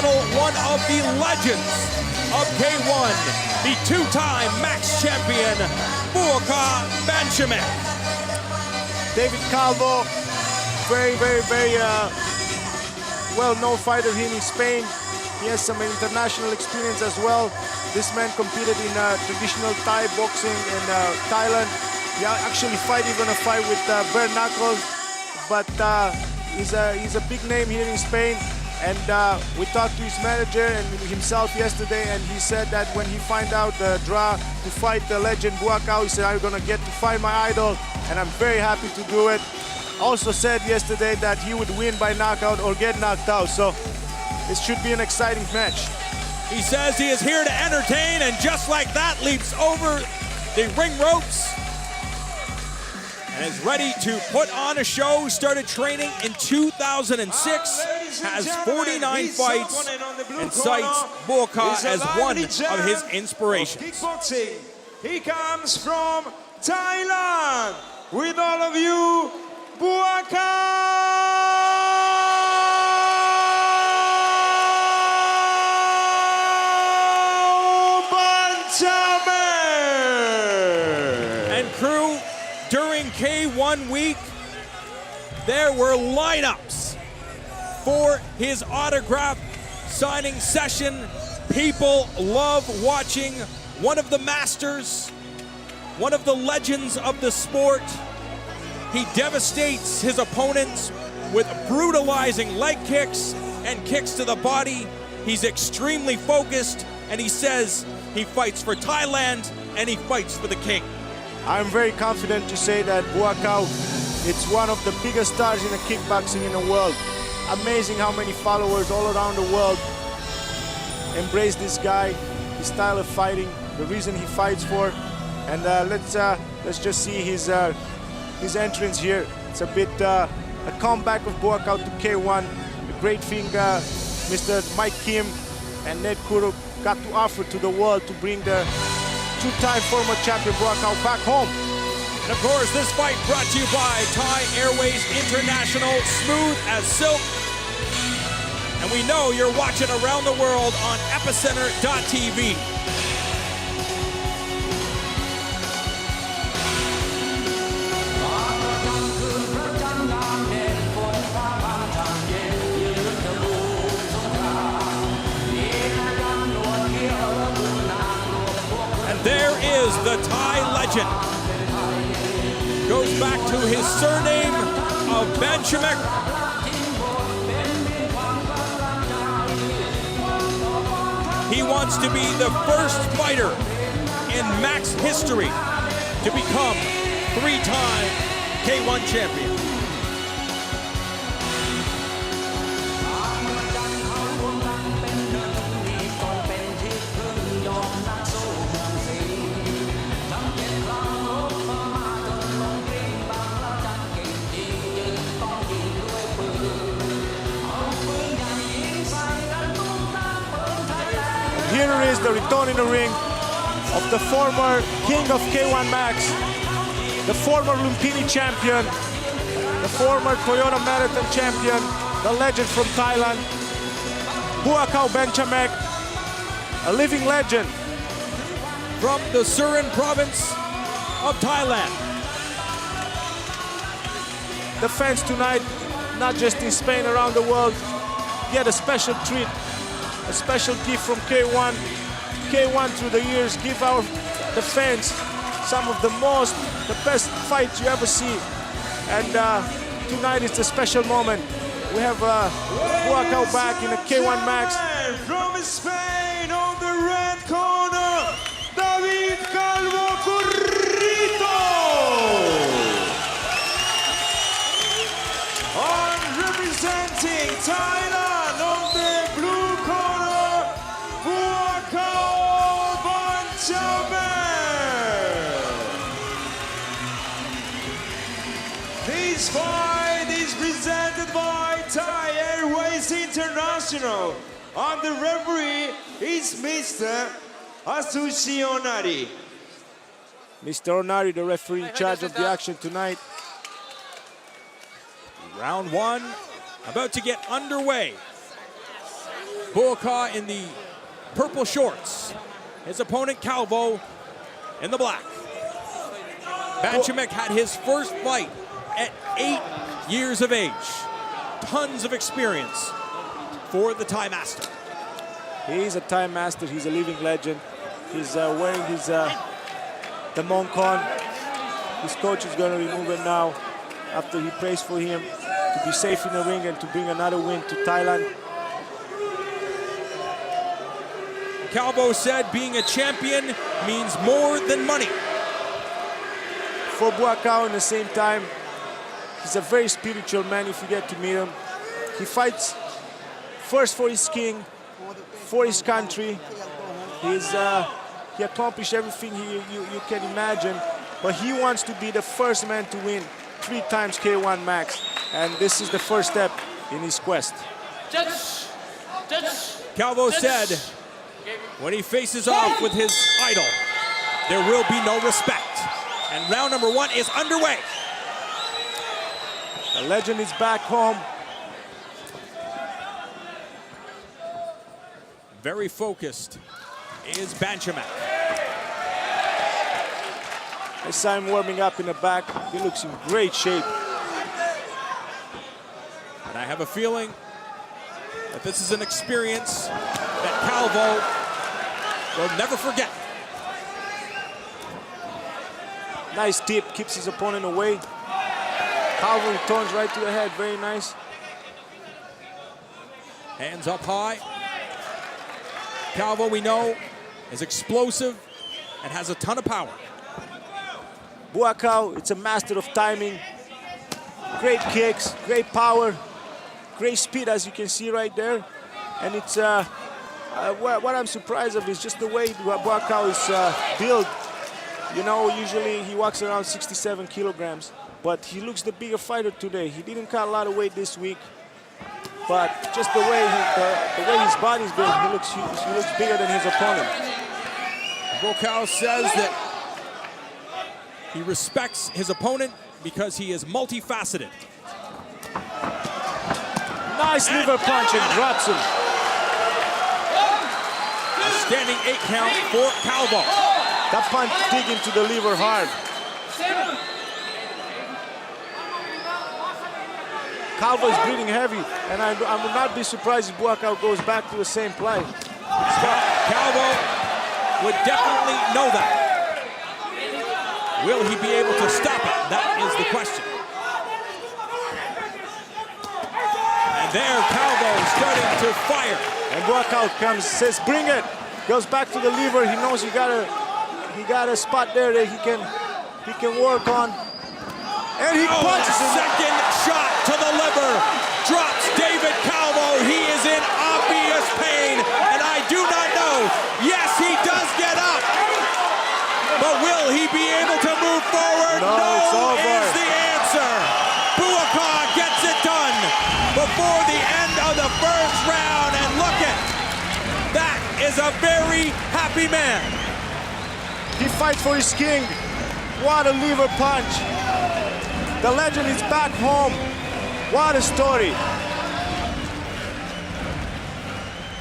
battle one of the legends of K1, the two-time Max champion, Buakaw Banchamek. David Calvo, very well-known fighter here in Spain. He has some international experience as well. This man competed in traditional Thai boxing in Thailand. He actually even a fight with bare knuckles, but he's a big name here in Spain. And we talked to his manager and himself yesterday, and he said that when he find out the draw to fight the legend Buakaw, he said, I'm gonna get to fight my idol, and I'm very happy to do it. Also said yesterday that he would win by knockout or get knocked out, so it should be an exciting match. He says he is here to entertain, and just like that, leaps over the ring ropes and is ready to put on a show. Started training in 2006, has 49 fights, and cites Buakaw as one of his inspirations. Kickboxing. He comes from Thailand. With all of you, Buakaw Banchamek. And crew, during K1 week, there were lineups for his autograph signing session. People love watching one of the masters, one of the legends of the sport. He devastates his opponents with brutalizing leg kicks and kicks to the body. He's extremely focused, and he says he fights for Thailand and he fights for the king. I'm very confident to say that Buakaw, it's one of the biggest stars in the kickboxing in the world. Amazing how many followers all around the world embrace this guy, his style of fighting, the reason he fights for. And let's just see his entrance here. It's a bit a comeback of Buakaw to K1. The great thing Mr. Mike Kim and Ned Kuru got to offer to the world to bring the two-time former champion Buakaw back home. And of course, this fight brought to you by Thai Airways International, smooth as silk. And we know you're watching around the world on epicenter.tv. And there is the Thai legend. Goes back to his surname of Banchamek. He wants to be the first fighter in Max history to become three-time K1 champion. Here is the return in the ring of the former king of K1 Max, the former Lumpini champion, the former Toyota Marathon champion, the legend from Thailand, Buakaw Banchamek, a living legend. From the Surin province of Thailand. The fans tonight, not just in Spain, around the world, get a special treat. A special gift from K1. K1 through the years give the fans some of the best fights you ever see. And tonight is a special moment. We have Buakaw back in the K1 Max. From Spain on the red corner, David Calvo Currito. On representing Thailand on the blue corner, Buakaw Banchamek. This fight is presented by Thai Airways International. And the referee is Mr. Asushi Onari. Mr. Onari, the referee in charge of the action tonight. Round one about to get underway. Buakaw in the purple shorts. His opponent, Calvo, in the black. Banchamek had his first fight at 8 years of age. Tons of experience for the Thai master. He's a Thai master. He's a living legend. He's wearing his the Moncon. His coach is going to remove him now after he prays for him to be safe in the ring and to bring another win to Thailand. Calvo said being a champion means more than money. For Buakaw, at the same time, he's a very spiritual man if you get to meet him. He fights first for his king, for his country. He accomplished everything you can imagine, but he wants to be the first man to win 3 times K1 Max, and this is the first step in his quest. Calvo said when he faces off with his idol, there will be no respect. And round number 1 is underway. The legend is back home. Very focused is Banchamek. I saw him warming up in the back. He looks in great shape. And I have a feeling that this is an experience that Calvo will never forget. Nice tip, keeps his opponent away. Calvo returns right to the head, very nice. Hands up high. Calvo, we know, is explosive and has a ton of power. Buakaw, it's a master of timing. Great kicks, great power, great speed, as you can see right there. And it's what I'm surprised of is just the way Buakaw is built. You know, usually he walks around 67 kilograms, but he looks the bigger fighter today. He didn't cut a lot of weight this week, but just the way his body's built, he looks bigger than his opponent. Buakaw says that he respects his opponent because he is multifaceted. Nice liver punch and drops him. A standing 8 count for Calvo. That punch dig into the liver hard. Calvo is breathing heavy, and I would not be surprised if Buakaw goes back to the same play. Calvo would definitely know that. Will he be able to stop it? That is the question. And there, Calvo starting to fire. And Buakaw comes, says, "Bring it." Goes back to the liver. He knows he got a spot there that he can work on. And he punches him. Second shot to the liver. Drops David Calvo. He is in obvious pain, and I do not know. Yes, he does get up. But will he be able to move forward? No, it's over. Is the answer. Buakaw gets it done before the end of the first round. And look at that is a very happy man. He fights for his king. What a liver punch. The legend is back home. What a story.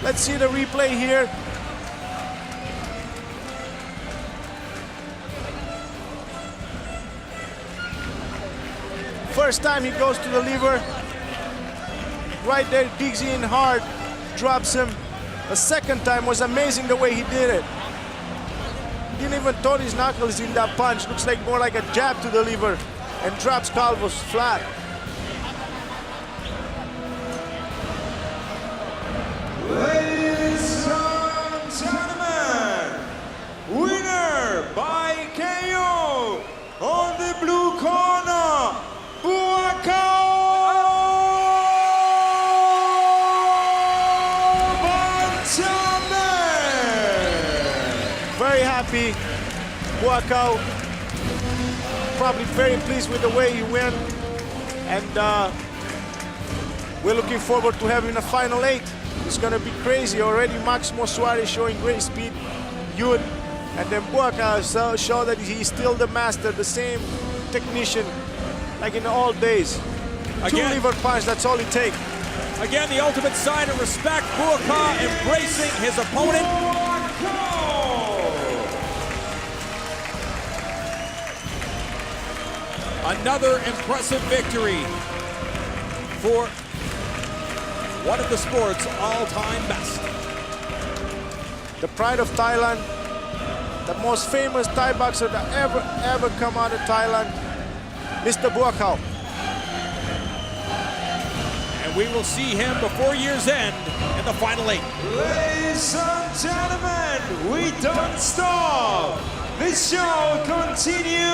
Let's see the replay here. First time he goes to the liver. Right there, digs in hard, drops him. The second time was amazing the way he did it. He didn't even throw his knuckles in that punch. Looks like more like a jab to the liver, and drops Calvo's flat. Ladies and gentlemen, winner by KO on the blue corner, Buakaw Banchamek. Very happy, Buakaw. Probably very pleased with the way he went, and we're looking forward to having a final 8. It's gonna be crazy. Already Maximo Suarez showing great speed, good, and then Buakaw show that he's still the master, the same technician like in the old days. Again, 2 liver punch, that's all it takes. Again, the ultimate sign of respect. Buakaw embracing his opponent. Another impressive victory for one of the sport's all-time best. The pride of Thailand, the most famous Thai boxer that ever come out of Thailand, Mr. Buakaw. And we will see him before year's end in the final 8. Ladies and gentlemen, we don't stop. This show continues.